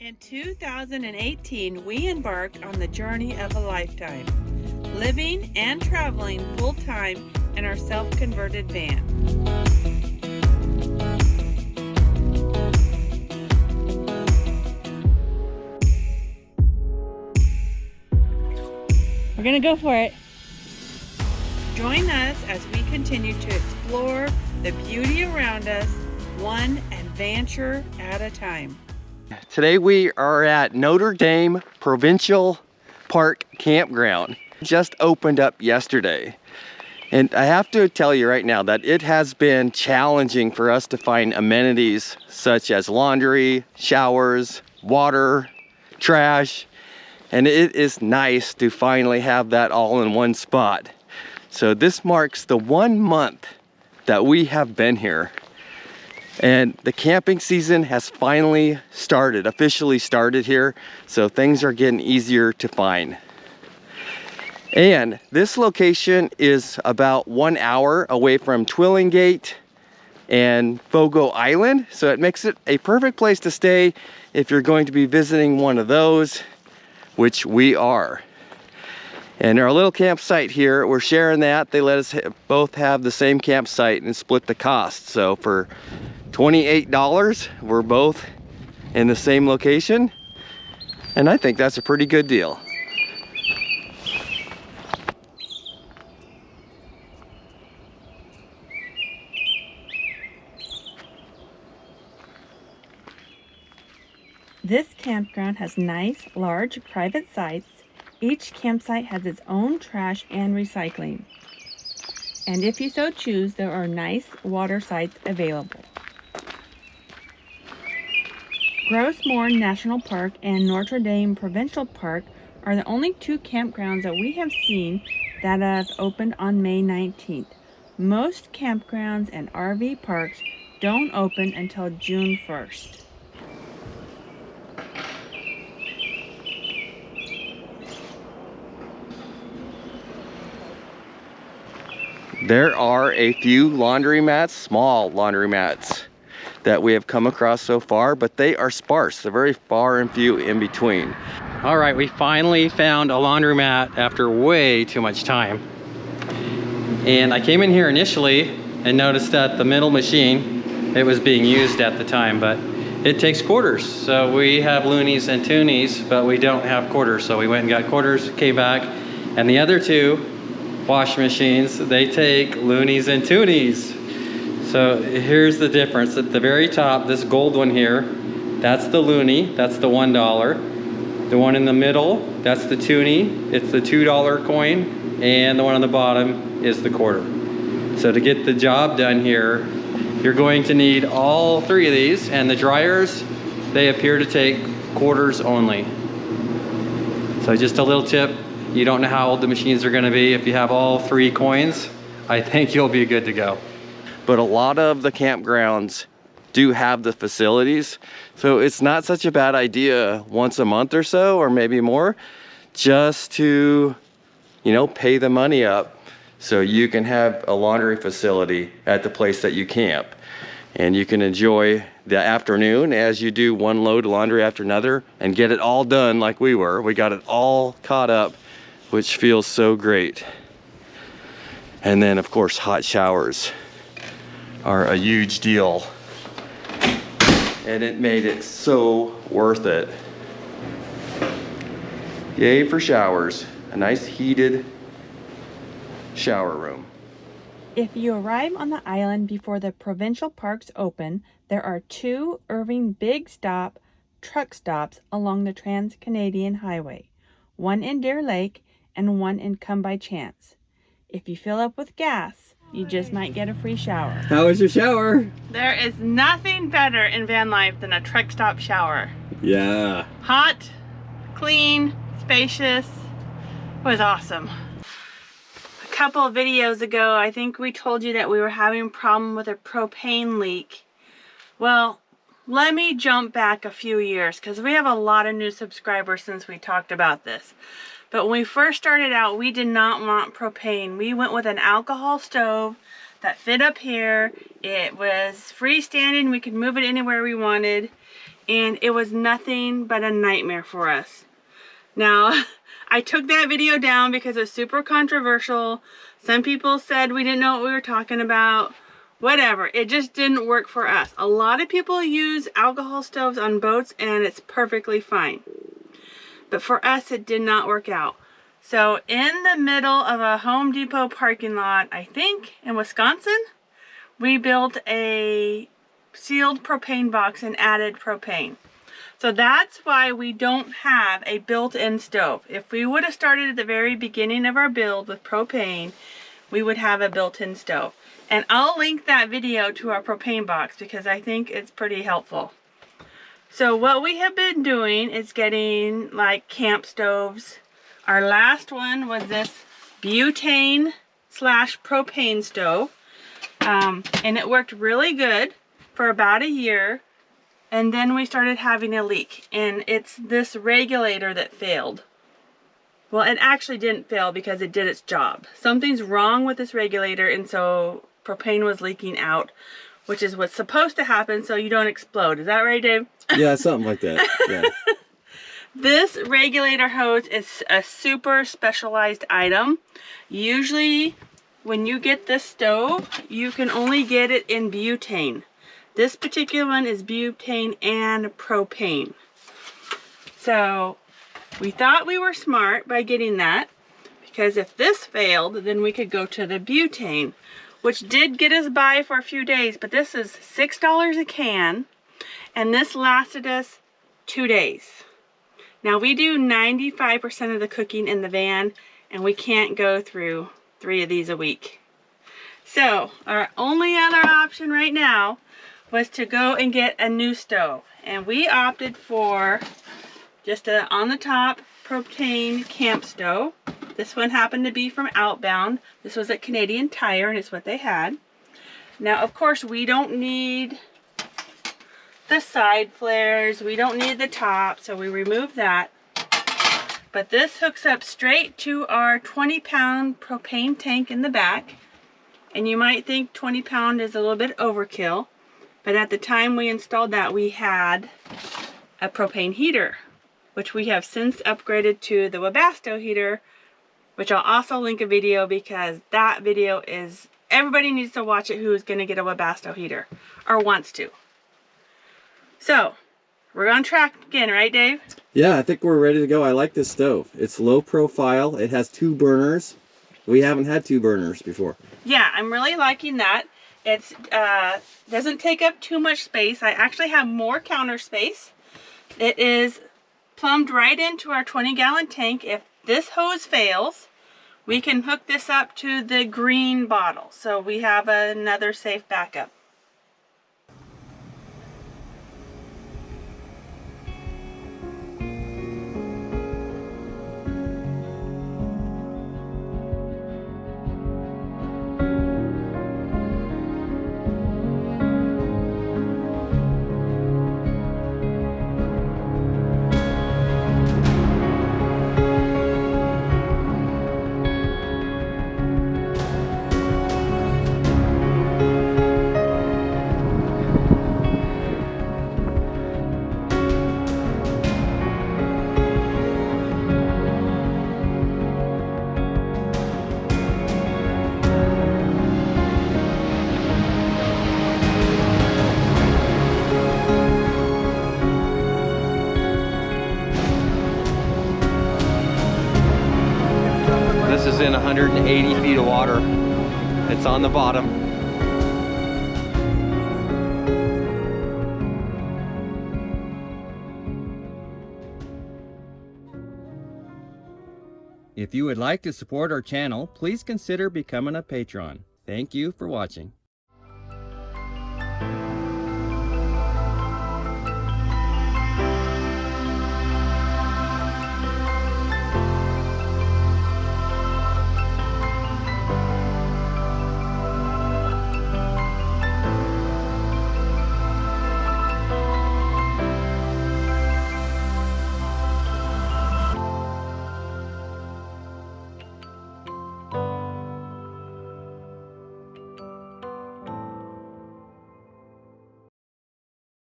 In 2018, we embarked on the journey of a lifetime, living and traveling full-time in our self-converted van. We're gonna go for it. Join us as we continue to explore the beauty around us, one adventure at a time. Today we are at Notre Dame Provincial Park Campground. Just opened up yesterday. And I have to tell you right now that it has been challenging for us to find amenities such as laundry, showers, water, trash. And it is nice to finally have that all in one spot. So this marks the 1 month that we have been here. And the camping season has finally started, officially started here. So things are getting easier to find. And this location is about 1 hour away from Twillingate and Fogo Island. So it makes it a perfect place to stay if you're going to be visiting one of those, which we are. And our little campsite here, we're sharing that. They let us both have the same campsite and split the cost. So for $28, we're both in the same location. And I think that's a pretty good deal. This campground has nice, large private sites. Each campsite has its own trash and recycling. And if you so choose, there are nice water sites available. Grossmore National Park and Notre Dame Provincial Park are the only two campgrounds that we have seen that have opened on May 19th. Most campgrounds and RV parks don't open until June 1st. There are a few laundromats, small laundromats, that we have come across so far, but they are sparse. They're very far and few in between. All right, we finally found a laundromat after way too much time. And I came in here initially and noticed that the middle machine, it was being used at the time, but it takes quarters. So we have loonies and toonies, but we don't have quarters. So we went and got quarters, came back, and the other two wash machines, they take loonies and toonies. So here's the difference. At the very top, this gold one here, that's the loonie, that's the $1. The one in the middle, that's the toonie, it's the $2 coin, and the one on the bottom is the quarter. So to get the job done here, you're going to need all three of these, and the dryers, they appear to take quarters only. So just a little tip, you don't know how old the machines are gonna be. If you have all three coins, I think you'll be good to go. But a lot of the campgrounds do have the facilities. So it's not such a bad idea once a month or so, or maybe more, just to, pay the money up so you can have a laundry facility at the place that you camp. And you can enjoy the afternoon as you do one load of laundry after another and get it all done like we were. We got it all caught up, which feels so great. And then of course, hot showers are a huge deal. And it made it so worth it. Yay for showers. A nice heated shower room. If you arrive on the island before the provincial parks open, there are two Irving Big Stop truck stops along the Trans-Canadian Highway, one in Deer Lake and one in Come By Chance. If you fill up with gas, you just might get a free shower. How was your shower? There is nothing better in van life than a truck stop shower. Yeah. Hot, clean, spacious. It was awesome. A couple of videos ago, I think we told you that we were having a problem with a propane leak. Well, let me jump back a few years because we have a lot of new subscribers since we talked about this. But when we first started out, we did not want propane. We went with an alcohol stove that fit up here. It was freestanding. We could move it anywhere we wanted. and it was nothing but a nightmare for us. Now, I took that video down because it's super controversial. Some people said we didn't know what we were talking about. Whatever, it just didn't work for us. A lot of people use alcohol stoves on boats and it's perfectly fine. But for us, it did not work out. So in the middle of a Home Depot parking lot, I think in Wisconsin, we built a sealed propane box and added propane. So that's why we don't have a built-in stove. If we would have started at the very beginning of our build with propane, we would have a built-in stove. And I'll link that video to our propane box because I think it's pretty helpful. So what we have been doing is getting like camp stoves. Our last one was this butane / propane stove. And it worked really good for about a year. And then we started having a leak. And it's this regulator that failed. Well, it actually didn't fail because it did its job. Something's wrong with this regulator, and so propane was leaking out, which is what's supposed to happen so you don't explode. Is that right, Dave? Yeah, something like that. Yeah. This regulator hose is a super specialized item. Usually, when you get this stove, you can only get it in butane. This particular one is butane and propane. So we thought we were smart by getting that, because if this failed, then we could go to the butane, which did get us by for a few days, but this is $6 a can, and this lasted us 2 days. Now we do 95% of the cooking in the van, and we can't go through 3 of these a week. So our only other option right now was to go and get a new stove, and we opted for just a on the top propane camp stove. This one happened to be from Outbound. This was at Canadian Tire, and it's what they had. Now, of course, we don't need the side flares. We don't need the top, so we removed that. But this hooks up straight to our 20-pound propane tank in the back. And you might think 20-pound is a little bit overkill, but at the time we installed that, we had a propane heater, which we have since upgraded to the Webasto heater, which I'll also link a video, because that video is, everybody needs to watch it who's going to get a Webasto heater or wants to. So we're on track again, right, Dave? Yeah, I think we're ready to go. I like this stove. It's low profile. It has 2 burners. We haven't had 2 burners before. Yeah, I'm really liking that. It's doesn't take up too much space. I actually have more counter space. It is plumbed right into our 20-gallon tank. If this hose fails, we can hook this up to the green bottle, so we have another safe backup. This is in 180 feet of water. It's on the bottom. If you would like to support our channel, please consider becoming a patron. Thank you for watching.